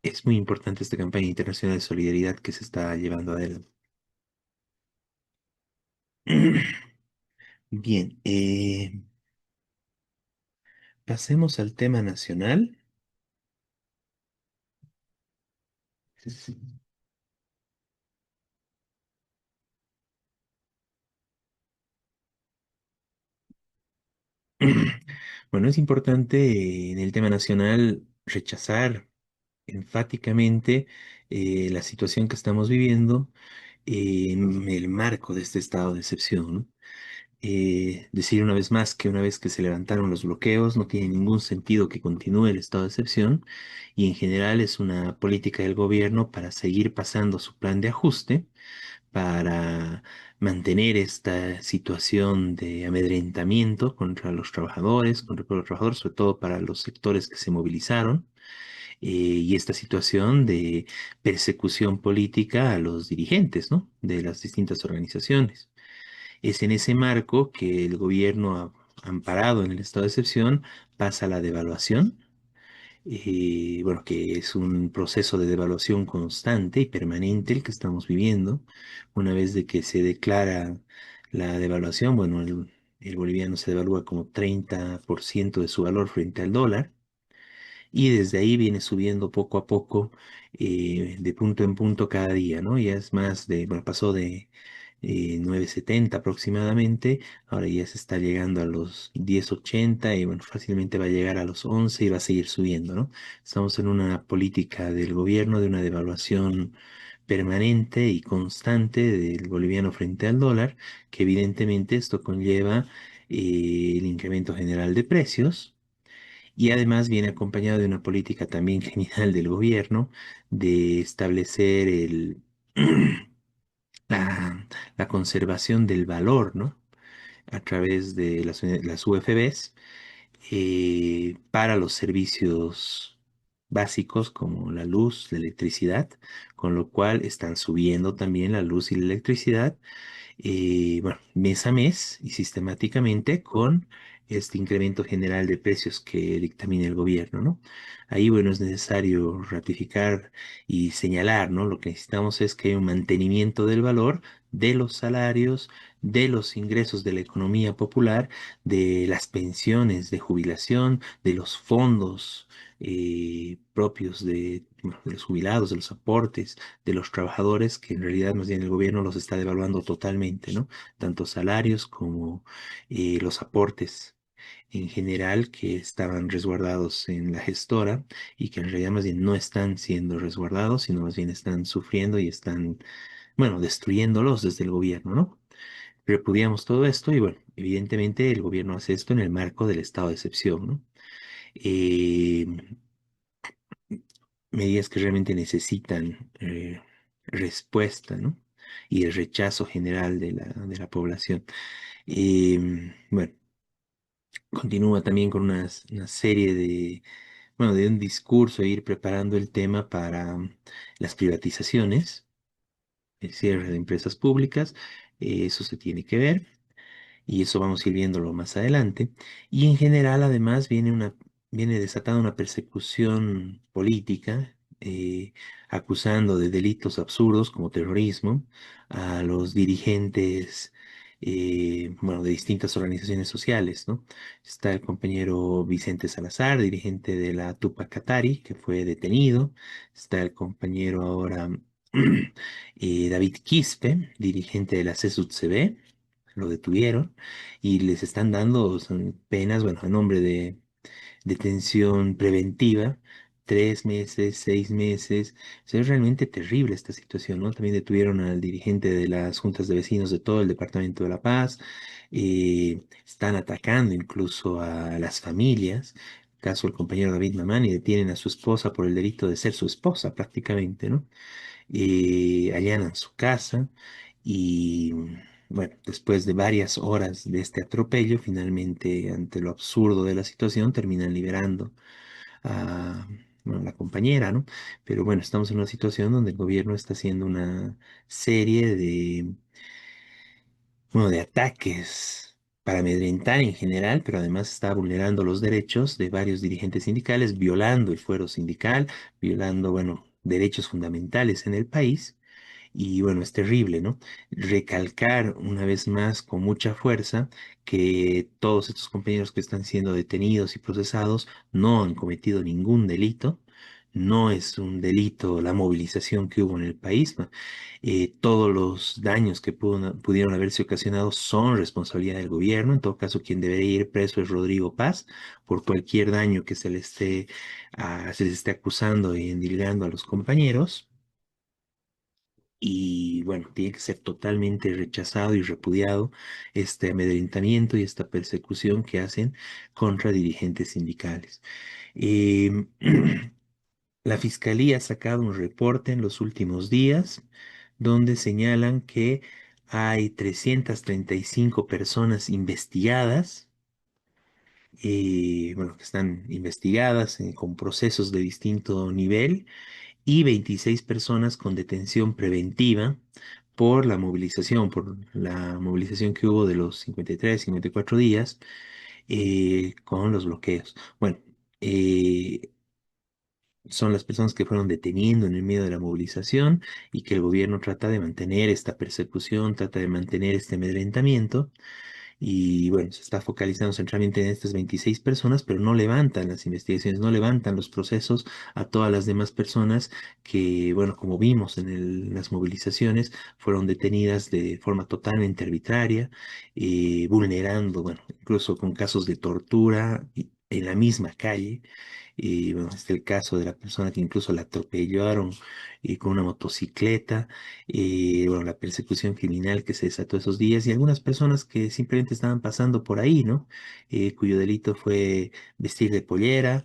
es muy importante esta campaña internacional de solidaridad que se está llevando adelante. Bien, pasemos al tema nacional. Bueno, es importante en el tema nacional rechazar enfáticamente la situación que estamos viviendo en el marco de este estado de excepción, ¿no? Decir una vez más que una vez que se levantaron los bloqueos no tiene ningún sentido que continúe el estado de excepción y en general es una política del gobierno para seguir pasando su plan de ajuste para mantener esta situación de amedrentamiento contra los trabajadores, contra el pueblo trabajador, sobre todo para los sectores que se movilizaron, y esta situación de persecución política a los dirigentes, ¿no? De las distintas organizaciones. Es en ese marco que el gobierno, amparado en el estado de excepción, pasa a la devaluación, bueno, que es un proceso de devaluación constante y permanente el que estamos viviendo. Una vez de que se declara la devaluación, bueno, el boliviano se devalúa como 30% de su valor frente al dólar y desde ahí viene subiendo poco a poco, de punto en punto cada día, ¿no? Ya es más de, bueno, pasó de 9,70 aproximadamente, ahora ya se está llegando a los 10,80 y bueno, fácilmente va a llegar a los 11 y va a seguir subiendo, ¿no? Estamos en una política del gobierno de una devaluación permanente y constante del boliviano frente al dólar, que evidentemente esto conlleva el incremento general de precios y además viene acompañado de una política también criminal del gobierno de establecer la conservación del valor, ¿no? A través de las UFBs para los servicios básicos como la luz, la electricidad, con lo cual están subiendo también la luz y la electricidad bueno, mes a mes y sistemáticamente con este incremento general de precios que dictamina el gobierno, ¿no? Ahí, bueno, es necesario ratificar y señalar, ¿no? Lo que necesitamos es que haya un mantenimiento del valor de los salarios, de los ingresos de la economía popular, de las pensiones de jubilación, de los fondos propios bueno, de los jubilados, de los aportes de los trabajadores, que en realidad más bien el gobierno los está devaluando totalmente, ¿no? Tanto salarios como los aportes en general que estaban resguardados en la gestora y que en realidad más bien no están siendo resguardados, sino más bien están sufriendo y están, bueno, destruyéndolos desde el gobierno, ¿no? Repudiamos todo esto y bueno, evidentemente el gobierno hace esto en el marco del estado de excepción, ¿no? Eh, Medidas que realmente necesitan respuesta, ¿no? Y el rechazo general de la población. Bueno, continúa también con una serie bueno, de un discurso, e ir preparando el tema para las privatizaciones, el cierre de empresas públicas, eso se tiene que ver y eso vamos a ir viéndolo más adelante. Y en general, además, viene desatada una persecución política, acusando de delitos absurdos como terrorismo a los dirigentes, bueno, de distintas organizaciones sociales, ¿no? Está el compañero Vicente Salazar, dirigente de la Tupac Katari, que fue detenido. Está el compañero ahora David Quispe, dirigente de la CSUTCB, lo detuvieron y les están dando son penas, bueno, a nombre de detención preventiva, 3 meses, 6 meses. O sea, es realmente terrible esta situación, ¿no? También detuvieron al dirigente de las juntas de vecinos de todo el departamento de La Paz. Están atacando incluso a las familias. Caso el compañero David Mamani, detienen a su esposa por el delito de ser su esposa prácticamente, ¿no? Allanan su casa y bueno, después de varias horas de este atropello, finalmente, ante lo absurdo de la situación, terminan liberando a, bueno, la compañera, ¿no? Pero bueno, estamos en una situación donde el gobierno está haciendo una serie bueno, de ataques. para amedrentar en general, pero además está vulnerando los derechos de varios dirigentes sindicales, violando el fuero sindical, violando, bueno, derechos fundamentales en el país. Y bueno, es terrible, ¿no? Recalcar una vez más con mucha fuerza que todos estos compañeros que están siendo detenidos y procesados no han cometido ningún delito. No es un delito la movilización que hubo en el país, ¿no? Todos los daños que pudieron haberse ocasionado son responsabilidad del gobierno. En todo caso, quien debería ir preso es Rodrigo Paz por cualquier daño que se les esté acusando y endilgando a los compañeros. Y bueno, tiene que ser totalmente rechazado y repudiado este amedrentamiento y esta persecución que hacen contra dirigentes sindicales. Em, la Fiscalía ha sacado un reporte en los últimos días donde señalan que hay 335 personas investigadas, bueno, que están investigadas con procesos de distinto nivel y 26 personas con detención preventiva por la movilización que hubo de los 53, 54 días con los bloqueos. Bueno, eh, son las personas que fueron deteniendo en el medio de la movilización y que el gobierno trata de mantener esta persecución, trata de mantener este amedrentamiento. Y bueno, se está focalizando centralmente en estas 26 personas, pero no levantan las investigaciones, no levantan los procesos a todas las demás personas que, bueno, como vimos en las movilizaciones, fueron detenidas de forma totalmente arbitraria, vulnerando, bueno, incluso con casos de tortura en la misma calle. Y bueno, este es el caso de la persona que incluso la atropellaron con una motocicleta, bueno, la persecución criminal que se desató esos días y algunas personas que simplemente estaban pasando por ahí, ¿no? Cuyo delito fue vestir de pollera,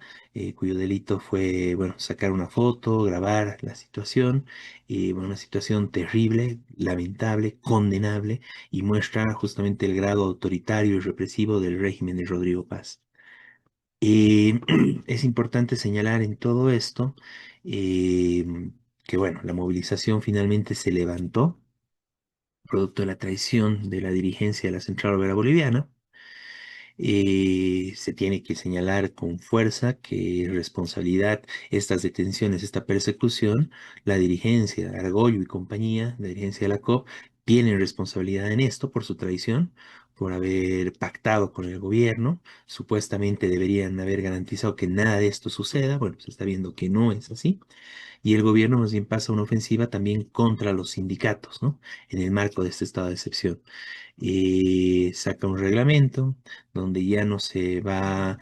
cuyo delito fue, bueno, sacar una foto, grabar la situación, bueno, una situación terrible, lamentable, condenable y muestra justamente el grado autoritario y represivo del régimen de Rodrigo Paz. Eh, es importante señalar en todo esto eh, que, bueno, la movilización finalmente se levantó, producto de la traición de la dirigencia de la Central Obrera Boliviana. Se tiene que señalar con fuerza que responsabilidad estas detenciones, esta persecución, la dirigencia, Argollo y compañía, la dirigencia de la COP, tienen responsabilidad en esto por su traición, por haber pactado con el gobierno. Supuestamente deberían haber garantizado que nada de esto suceda. Bueno, se está viendo que no es así. Y el gobierno más bien pasa una ofensiva también contra los sindicatos, ¿no? En el marco de este estado de excepción. Saca un reglamento donde ya no se va a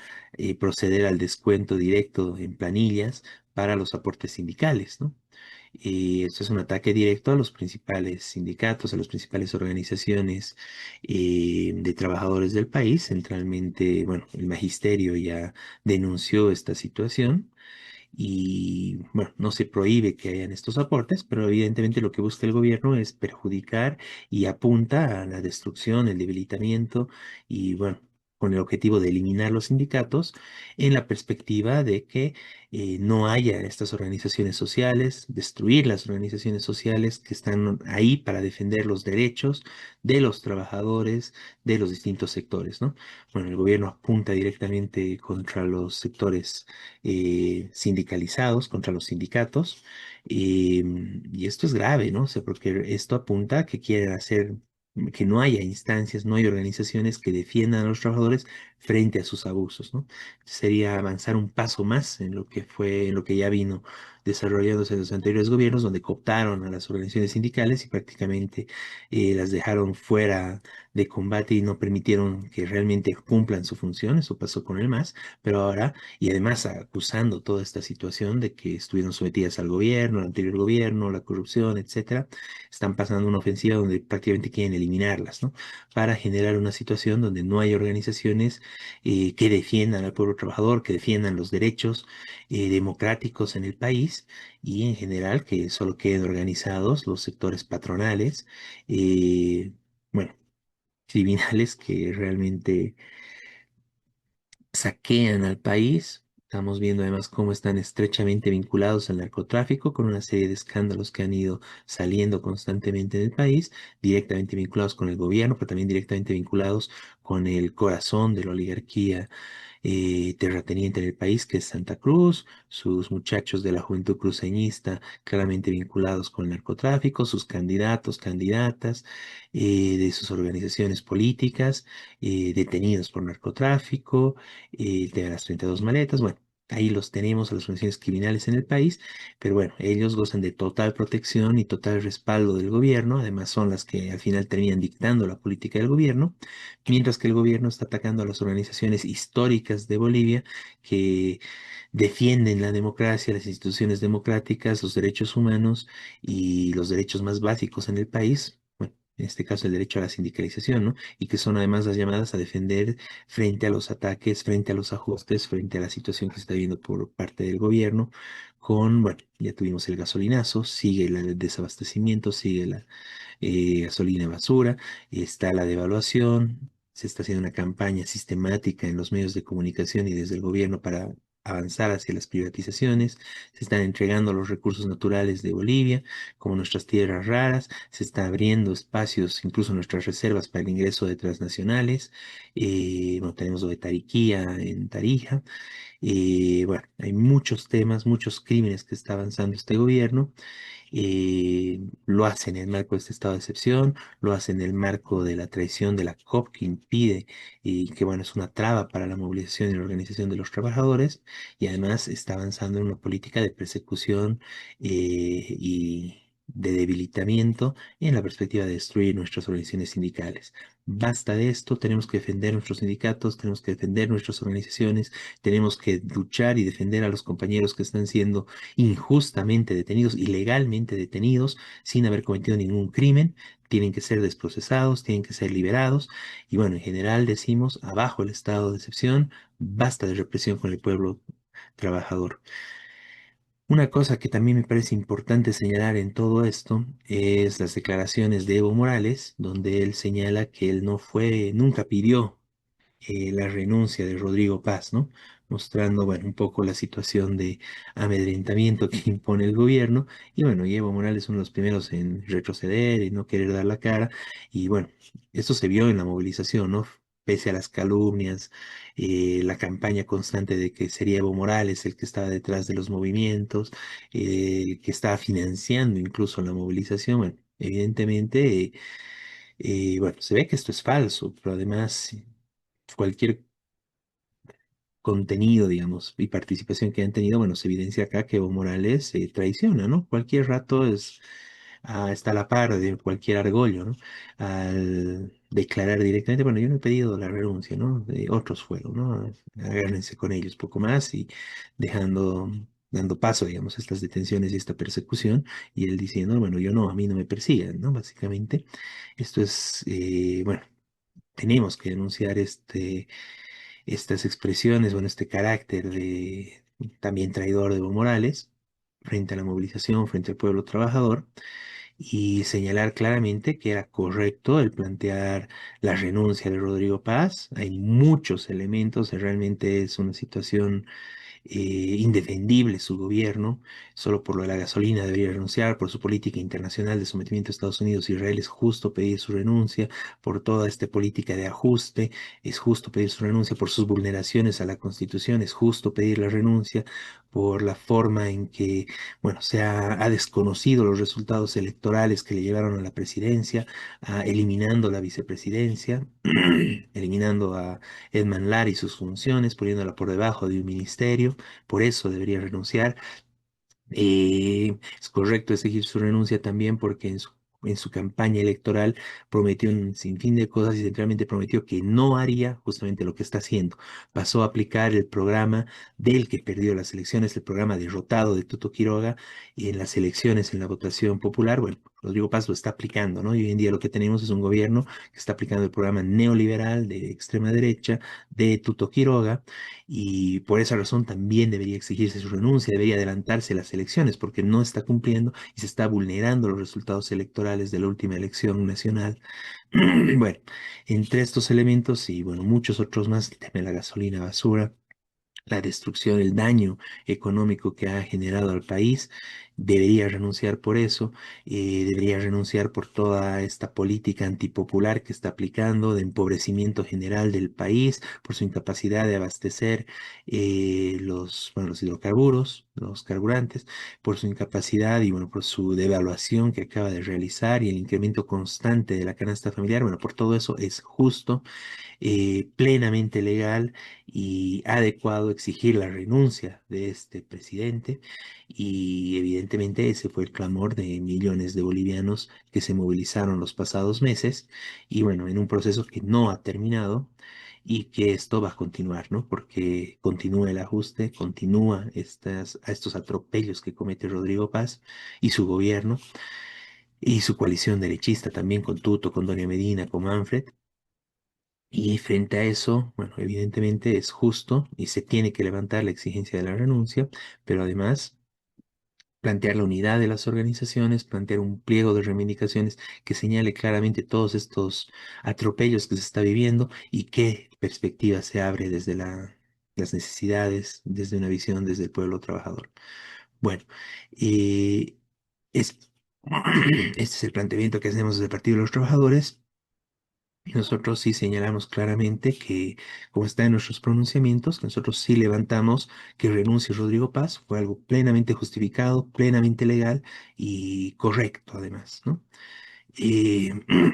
proceder al descuento directo en planillas para los aportes sindicales, ¿no? Y esto es un ataque directo a los principales sindicatos, a las principales organizaciones de trabajadores del país. Centralmente, bueno, el magisterio ya denunció esta situación y bueno, no se prohíbe que hayan estos aportes, pero evidentemente lo que busca el gobierno es perjudicar y apunta a la destrucción, el debilitamiento y bueno, con el objetivo de eliminar los sindicatos en la perspectiva de que no haya estas organizaciones sociales, destruir las organizaciones sociales que están ahí para defender los derechos de los trabajadores de los distintos sectores, ¿no? Bueno, el gobierno apunta directamente contra los sectores sindicalizados, contra los sindicatos. Y esto es grave, ¿no? O sea, porque esto apunta a que quieren hacer que no haya instancias, no hay organizaciones que defiendan a los trabajadores frente a sus abusos, ¿no? Sería avanzar un paso más en lo que fue, en lo que ya vino desarrollándose en los anteriores gobiernos, donde cooptaron a las organizaciones sindicales y prácticamente las dejaron fuera de combate y no permitieron que realmente cumplan su función. Eso pasó con el MAS, pero ahora y además acusando toda esta situación de que estuvieron sometidas al gobierno, al anterior gobierno, la corrupción, etcétera, están pasando una ofensiva donde prácticamente quieren eliminarlas, ¿no? Para generar una situación donde no hay organizaciones que defiendan al pueblo trabajador, que defiendan los derechos democráticos en el país y en general que solo queden organizados los sectores patronales, bueno, criminales que realmente saquean al país Estamos viendo además cómo están estrechamente vinculados al narcotráfico con una serie de escándalos que han ido saliendo constantemente del país, directamente vinculados con el gobierno, pero también directamente vinculados con el corazón de la oligarquía terrateniente en el país, que es Santa Cruz, sus muchachos de la juventud cruceñista claramente vinculados con el narcotráfico, sus candidatos, candidatas de sus organizaciones políticas detenidos por narcotráfico, el tema de las 32 maletas, bueno. Ahí los tenemos a las organizaciones criminales en el país, pero bueno, ellos gozan de total protección y total respaldo del gobierno, además son las que al final terminan dictando la política del gobierno, mientras que el gobierno está atacando a las organizaciones históricas de Bolivia que defienden la democracia, las instituciones democráticas, los derechos humanos y los derechos más básicos en el país. Bueno, en este caso el derecho a la sindicalización, ¿no? Y que son además las llamadas a defender frente a los ataques, frente a los ajustes, frente a la situación que se está viendo por parte del gobierno, con, bueno, ya tuvimos el gasolinazo, sigue el desabastecimiento, sigue la gasolina basura, está la devaluación, se está haciendo una campaña sistemática en los medios de comunicación y desde el gobierno para avanzar hacia las privatizaciones, se están entregando los recursos naturales de Bolivia, como nuestras tierras raras, se está abriendo espacios, incluso nuestras reservas para el ingreso de transnacionales, bueno, tenemos lo de Tariquía en Tarija, bueno, hay muchos temas, muchos crímenes que está avanzando este gobierno lo hace en el marco de este estado de excepción, lo hace en el marco de la traición de la COP que impide y que, bueno, es una traba para la movilización y la organización de los trabajadores y además está avanzando en una política de persecución y de debilitamiento en la perspectiva de destruir nuestras organizaciones sindicales. Basta de esto, tenemos que defender nuestros sindicatos, tenemos que defender nuestras organizaciones, tenemos que luchar y defender a los compañeros que están siendo injustamente detenidos, ilegalmente detenidos, sin haber cometido ningún crimen, tienen que ser desprocesados, tienen que ser liberados. Y bueno, en general decimos, abajo el estado de excepción, basta de represión con el pueblo trabajador. Una cosa que también me parece importante señalar en todo esto es las declaraciones de Evo Morales, donde él señala que él no fue, nunca pidió la renuncia de Rodrigo Paz, ¿no? Mostrando, bueno, un poco la situación de amedrentamiento que impone el gobierno. Y bueno, y Evo Morales es uno de los primeros en retroceder y no querer dar la cara. Y bueno, esto se vio en la movilización, ¿no? Pese a las calumnias, la campaña constante de que sería Evo Morales el que estaba detrás de los movimientos, que estaba financiando incluso la movilización. Bueno, evidentemente, bueno, se ve que esto es falso, pero además cualquier contenido, digamos, y participación que han tenido, bueno, se evidencia acá que Evo Morales se traiciona, ¿no? Cualquier rato está a la par de cualquier argollo, ¿no? Al declarar directamente, bueno, yo no he pedido la renuncia, ¿no? De otros fueron, ¿no? Agárrense con ellos poco más y dejando, dando paso, digamos, a estas detenciones y esta persecución, y él diciendo, bueno, yo no, a mí no me persigan, ¿no? Básicamente, esto es, bueno, tenemos que denunciar estas expresiones, bueno, este carácter de también traidor de Evo Morales frente a la movilización, frente al pueblo trabajador, y señalar claramente que era correcto el plantear la renuncia de Rodrigo Paz. Hay muchos elementos, realmente es una situación indefendible su gobierno, solo por lo de la gasolina debería renunciar, por su política internacional de sometimiento a Estados Unidos, Israel es justo pedir su renuncia, por toda esta política de ajuste, es justo pedir su renuncia, por sus vulneraciones a la Constitución, es justo pedir la renuncia, por la forma en que, bueno, ha desconocido los resultados electorales que le llevaron a la presidencia, eliminando la vicepresidencia, eliminando a Edman Lar y sus funciones, poniéndola por debajo de un ministerio, por eso debería renunciar. Es correcto exigir su renuncia también porque en su campaña electoral prometió un sinfín de cosas y centralmente prometió que no haría justamente lo que está haciendo. Pasó a aplicar el programa del que perdió las elecciones, el programa derrotado de Tuto Quiroga, y en las elecciones, en la votación popular, bueno, Rodrigo Paz lo está aplicando, ¿no? Y hoy en día lo que tenemos es un gobierno que está aplicando el programa neoliberal de extrema derecha de Tuto Quiroga y por esa razón también debería exigirse su renuncia, debería adelantarse las elecciones porque no está cumpliendo y se está vulnerando los resultados electorales de la última elección nacional. Bueno, entre estos elementos y bueno, muchos otros más, el tema de la gasolina basura, la destrucción, el daño económico que ha generado al país, debería renunciar por eso, debería renunciar por toda esta política antipopular que está aplicando de empobrecimiento general del país, por su incapacidad de abastecer bueno, los hidrocarburos, los carburantes, por su incapacidad y bueno, por su devaluación que acaba de realizar y el incremento constante de la canasta familiar. Bueno, por todo eso es justo, plenamente legal y adecuado exigir la renuncia de este presidente, y evidentemente ese fue el clamor de millones de bolivianos que se movilizaron los pasados meses y bueno, en un proceso que no ha terminado y que esto va a continuar, ¿no? Porque continúa el ajuste, continúa estos atropellos que comete Rodrigo Paz y su gobierno y su coalición derechista también con Tuto, con Doña Medina, con Manfred. Y frente a eso, bueno, evidentemente es justo y se tiene que levantar la exigencia de la renuncia, pero además plantear la unidad de las organizaciones, plantear un pliego de reivindicaciones que señale claramente todos estos atropellos que se está viviendo y qué perspectiva se abre desde las necesidades, desde una visión desde el pueblo trabajador. Bueno, y es, este es el planteamiento que hacemos desde el Partido de los Trabajadores. Y nosotros sí señalamos claramente que, como está en nuestros pronunciamientos, que nosotros sí levantamos que renuncie Rodrigo Paz, fue algo plenamente justificado, plenamente legal y correcto además, ¿no? Eh,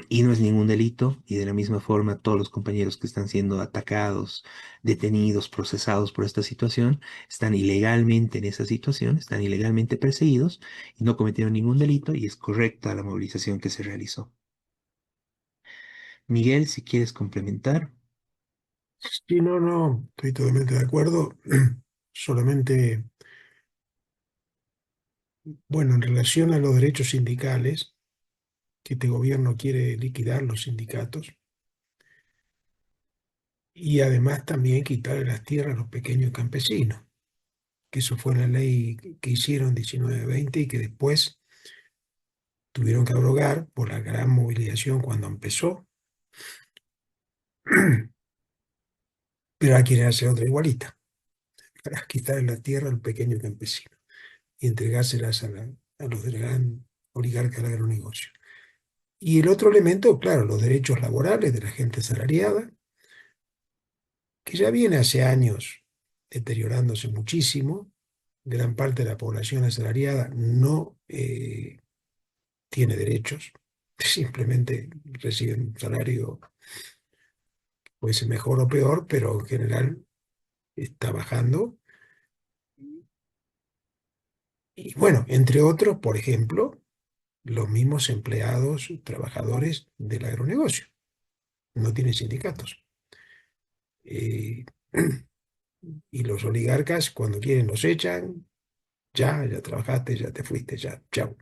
y no es ningún delito, y de la misma forma todos los compañeros que están siendo atacados, detenidos, procesados por esta situación, están ilegalmente en esa situación, están ilegalmente perseguidos y no cometieron ningún delito y es correcta la movilización que se realizó. Miguel, si quieres complementar. Sí, no, no, estoy totalmente de acuerdo. Solamente, bueno, en relación a los derechos sindicales, que este gobierno quiere liquidar los sindicatos y además también quitarle las tierras a los pequeños campesinos, que eso fue la ley que hicieron 1920 y que después tuvieron que abrogar por la gran movilización cuando empezó, pero ahora quieren hacer otra igualita, para quitarle la tierra al pequeño campesino y entregárselas a los del gran oligarca del agronegocio. Y el otro elemento, claro, los derechos laborales de la gente asalariada, que ya viene hace años deteriorándose muchísimo. Gran parte de la población asalariada no tiene derechos, simplemente reciben un salario, puede ser mejor o peor, pero en general está bajando. Y bueno, entre otros, por ejemplo, los mismos empleados, trabajadores del agronegocio, no tienen sindicatos. Eh, y los oligarcas, cuando quieren, los echan. Ya trabajaste, ya te fuiste, ya, chao.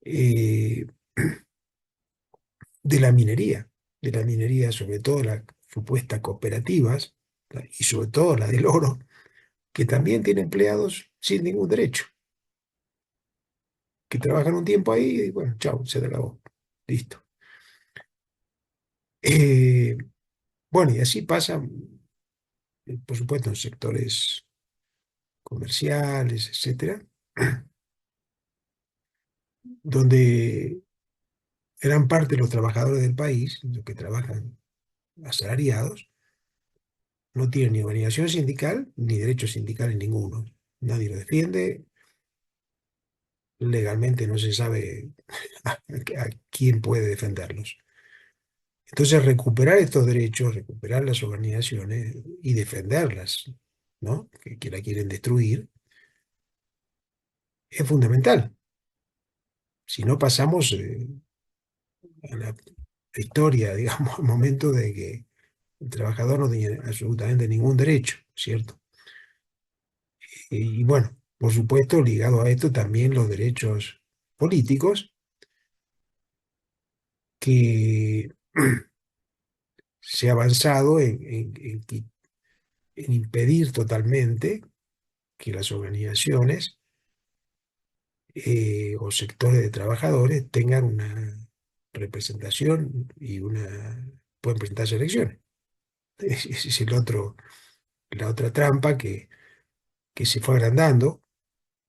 Eh, de la minería, sobre todo las supuestas cooperativas, y sobre todo la del oro, que también tiene empleados sin ningún derecho, que trabajan un tiempo ahí y bueno, chao, se te acabó. Listo. Eh, bueno, y así pasa, por supuesto, en sectores comerciales, etcétera, donde gran parte de los trabajadores del país, los que trabajan asalariados, no tiene ni organización sindical ni derecho sindical en ninguno. Nadie lo defiende. Legalmente no se sabe a quién puede defenderlos. Entonces, recuperar estos derechos, recuperar las organizaciones y defenderlas, ¿no? Que la quieren destruir, es fundamental. Si no pasamos a la historia, digamos, al momento de que el trabajador no tiene absolutamente ningún derecho, ¿cierto? Y bueno, por supuesto, ligado a esto también los derechos políticos, que se ha avanzado en impedir totalmente que las organizaciones o sectores de trabajadores tengan una representación y pueden presentarse a elecciones. Ese es el otro. la otra trampa que se fue agrandando,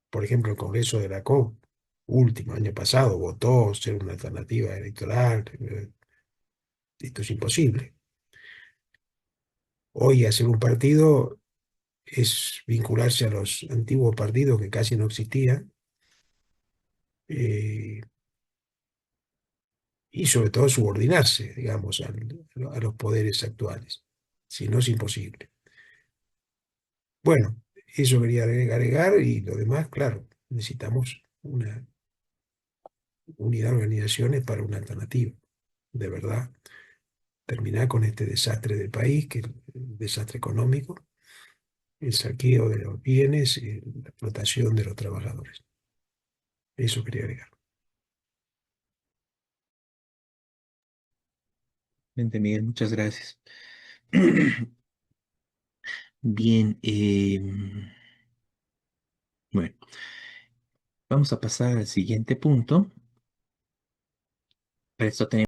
por ejemplo, el Congreso de la COP, último año pasado, votó ser una alternativa electoral. Esto es imposible. Hoy hacer un partido es vincularse a los antiguos partidos que casi no existían, eh, y sobre todo subordinarse, digamos, a los poderes actuales. Si no, es imposible. Bueno, eso quería agregar y lo demás, claro, necesitamos una unidad de organizaciones para una alternativa, de verdad. Terminar con este desastre del país, que es el desastre económico, el saqueo de los bienes y la explotación de los trabajadores. Eso quería agregar. Vente, Miguel, muchas gracias. Bien, bueno, vamos a pasar al siguiente punto. Para esto tenemos